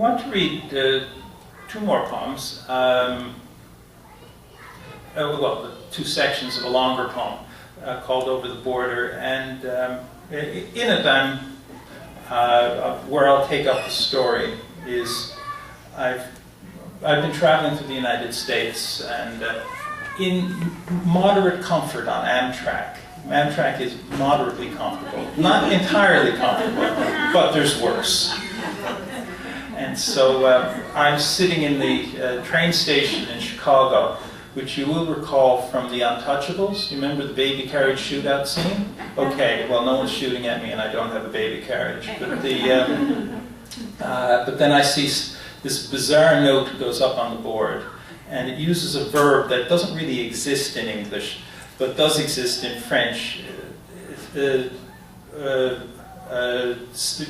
want to read two more poems. Well, two sections of a longer poem called Over the Border, and in it where I'll take up the story is I've been traveling through the United States and in moderate comfort on Amtrak. Amtrak is moderately comfortable, not entirely comfortable, but there's worse. And so I'm sitting in the train station in Chicago, which you will recall from The Untouchables. You remember the baby carriage shootout scene? Okay, well, no one's shooting at me and I don't have a baby carriage. But then I see this bizarre note goes up on the board, and it uses a verb that doesn't really exist in English, but does exist in French,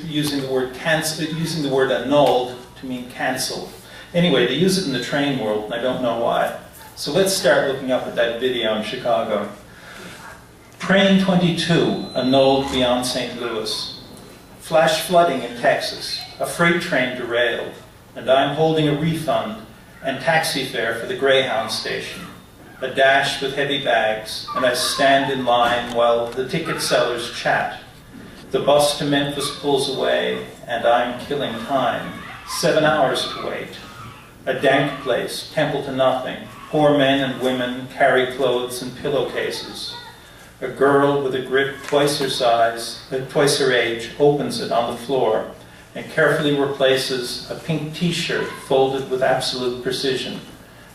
using the word cancel, using the word annulled to mean cancelled. Anyway, they use it in the train world, and I don't know why. So let's start looking up at that video in Chicago. Train 22 annulled beyond St. Louis. Flash flooding in Texas. A freight train derailed, and I'm holding a refund and taxi fare for the Greyhound station. A dash with heavy bags, and I stand in line while the ticket sellers chat. The bus to Memphis pulls away, and I'm killing time. 7 hours to wait. A dank place, temple to nothing. Poor men and women carry clothes and pillowcases. A girl with a grip twice her size, twice her age, opens it on the floor and carefully replaces a pink t-shirt folded with absolute precision,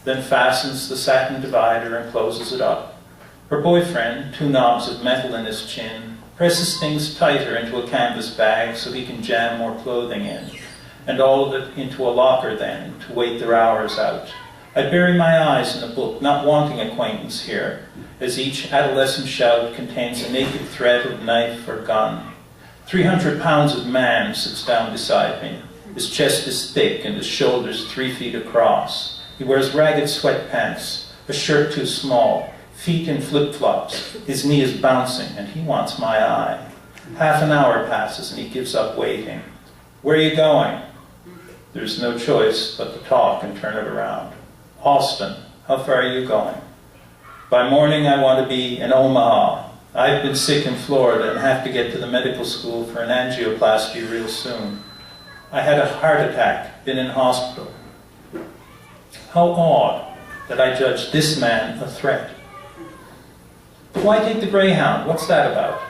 then fastens the satin divider and closes it up. Her boyfriend, 2 knobs of metal in his chin, presses things tighter into a canvas bag so he can jam more clothing in, and all of it into a locker then to wait their hours out. I bury my eyes in a book, not wanting acquaintance here, as each adolescent shout contains a naked thread of knife or gun. 300 pounds of man sits down beside me. His chest is thick and his shoulders 3 feet across. He wears ragged sweatpants, a shirt too small, feet in flip-flops. His knee is bouncing and he wants my eye. Half an hour passes and he gives up waiting. Where are you going? There's no choice but to talk and turn it around. Austin, how far are you going? By morning I want to be in Omaha. I've been sick in Florida and have to get to the medical school for an angioplasty real soon. I had a heart attack, been in hospital. How odd that I judged this man a threat. But why take the Greyhound? What's that about?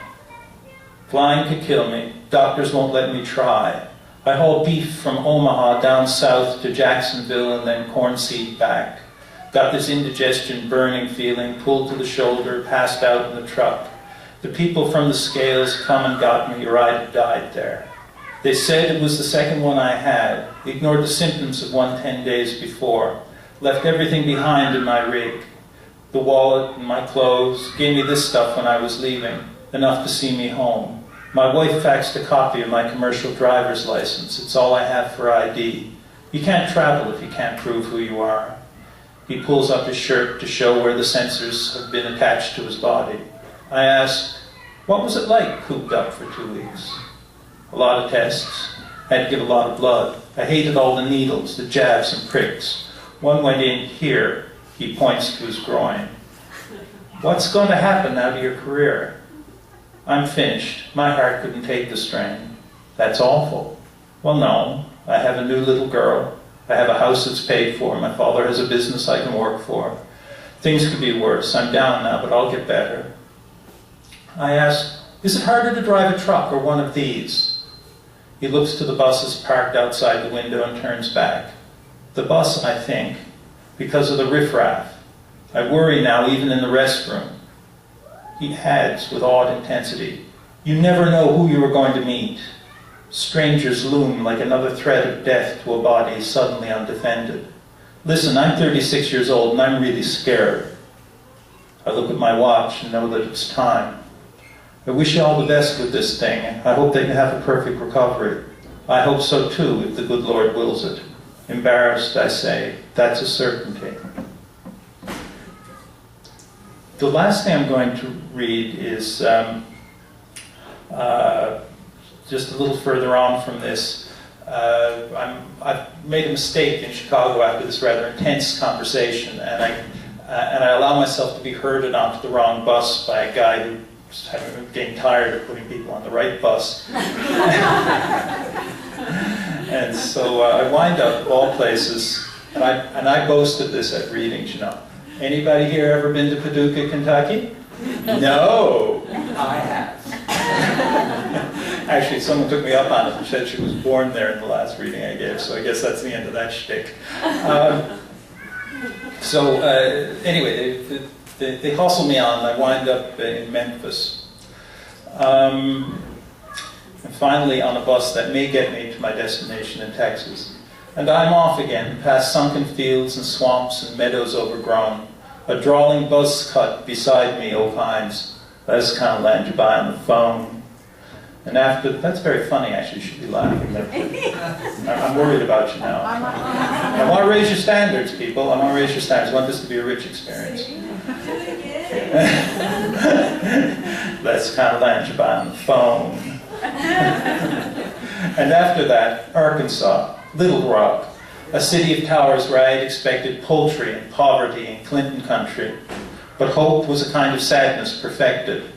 Flying could kill me. Doctors won't let me try. I haul beef from Omaha down south to Jacksonville and then corn seed back. Got this indigestion burning feeling, pulled to the shoulder, passed out in the truck. The people from the scales come and got me or I'd died there. They said it was the second one I had, ignored the symptoms of one 10 days before, left everything behind in my rig. The wallet and my clothes, gave me this stuff when I was leaving, enough to see me home. My wife faxed a copy of my commercial driver's license. It's all I have for ID. You can't travel if you can't prove who you are. He pulls up his shirt to show where the sensors have been attached to his body. I ask, what was it like cooped up for 2 weeks? A lot of tests. Had to give a lot of blood. I hated all the needles, the jabs and pricks. One went in here. He points to his groin. What's going to happen now to your career? I'm finished. My heart couldn't take the strain. That's awful. Well, no. I have a new little girl. I have a house that's paid for. My father has a business I can work for. Things could be worse. I'm down now, but I'll get better. I ask, is it harder to drive a truck or one of these? He looks to the buses parked outside the window and turns back. The bus, I think, because of the riffraff. I worry now even in the restroom. He adds with awed intensity, you never know who you are going to meet. Strangers loom like another threat of death to a body suddenly undefended. Listen, I'm 36 years old and I'm really scared. I look at my watch and know that it's time. I wish you all the best with this thing. I hope that you have a perfect recovery. I hope so too, if the good Lord wills it. Embarrassed, I say, that's a certainty. The last thing I'm going to read is just a little further on from this. I I've made a mistake in Chicago after this rather intense conversation, and I allow myself to be herded onto the wrong bus by a guy who's getting tired of putting people on the right bus. And so I wind up, of all places, and I boasted this at readings, you know. Anybody here ever been to Paducah, Kentucky? No! I have. Actually, someone took me up on it and said she was born there in the last reading I gave, so I guess that's the end of that shtick. Anyway, they hustle me on, and I wind up in Memphis. And finally on a bus that may get me to my destination in Texas. And I'm off again, past sunken fields and swamps and meadows overgrown. A drawling buzz cut beside me opines, "Let's kind of land you by on the phone." And after, that's very funny actually, you should be laughing there. I'm worried about you now. I want to raise your standards, people. I want to raise your standards. I want this to be a rich experience. Let's kind of land you by on the phone. And after that, Arkansas, Little Rock, a city of towers where I had expected poultry and poverty in Clinton country. But hope was a kind of sadness perfected.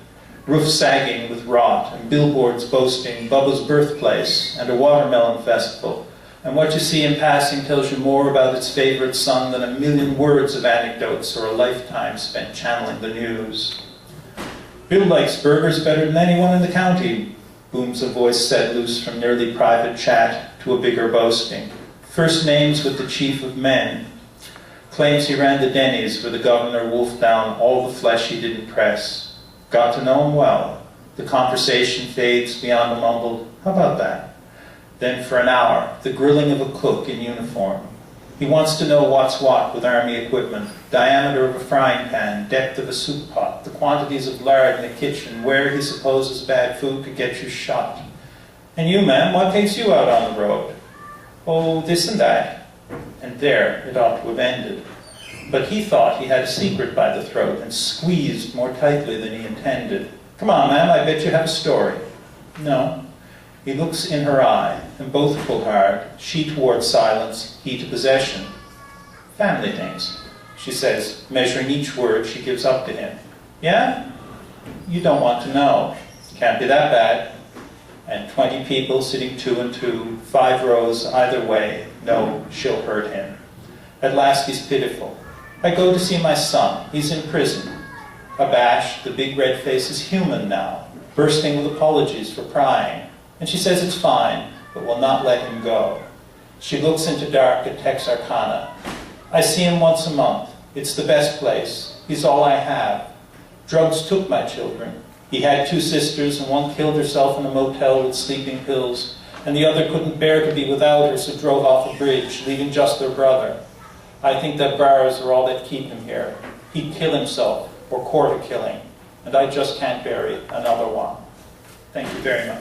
Roofs sagging with rot, and billboards boasting Bubba's birthplace and a watermelon festival. And what you see in passing tells you more about its favorite son than a million words of anecdotes or a lifetime spent channeling the news. "Bill likes burgers better than anyone in the county," booms a voice set loose from nearly private chat to a bigger boasting. First names with the chief of men. Claims he ran the Denny's where the governor wolfed down all the flesh he didn't press. Got to know him well. The conversation fades beyond a mumbled, "How about that?" Then for an hour, the grilling of a cook in uniform. He wants to know what's what with army equipment, diameter of a frying pan, depth of a soup pot, the quantities of lard in the kitchen, where he supposes bad food could get you shot. "And you, ma'am, what takes you out on the road?" "Oh, this and that." And there it ought to have ended. But he thought he had a secret by the throat and squeezed more tightly than he intended. "Come on, ma'am, I bet you have a story." "No." He looks in her eye, and both pull hard, she towards silence, he to possession. "Family things," she says, measuring each word she gives up to him. "Yeah? You don't want to know. Can't be that bad." And 20 people sitting 2 and 2, 5 rows either way, know she'll hurt him. At last he's pitiful. "I go to see my son. He's in prison." Abashed, the big red face is human now, bursting with apologies for prying. And she says it's fine, but will not let him go. She looks into dark at Texarkana. "I see him once a month. It's the best place. He's all I have. Drugs took my children. He had 2 sisters, and one killed herself in a motel with sleeping pills, and the other couldn't bear to be without her, so drove off a bridge, leaving just their brother. I think that bars are all that keep him here. He'd kill himself, or court a killing, and I just can't bury another one." Thank you very much.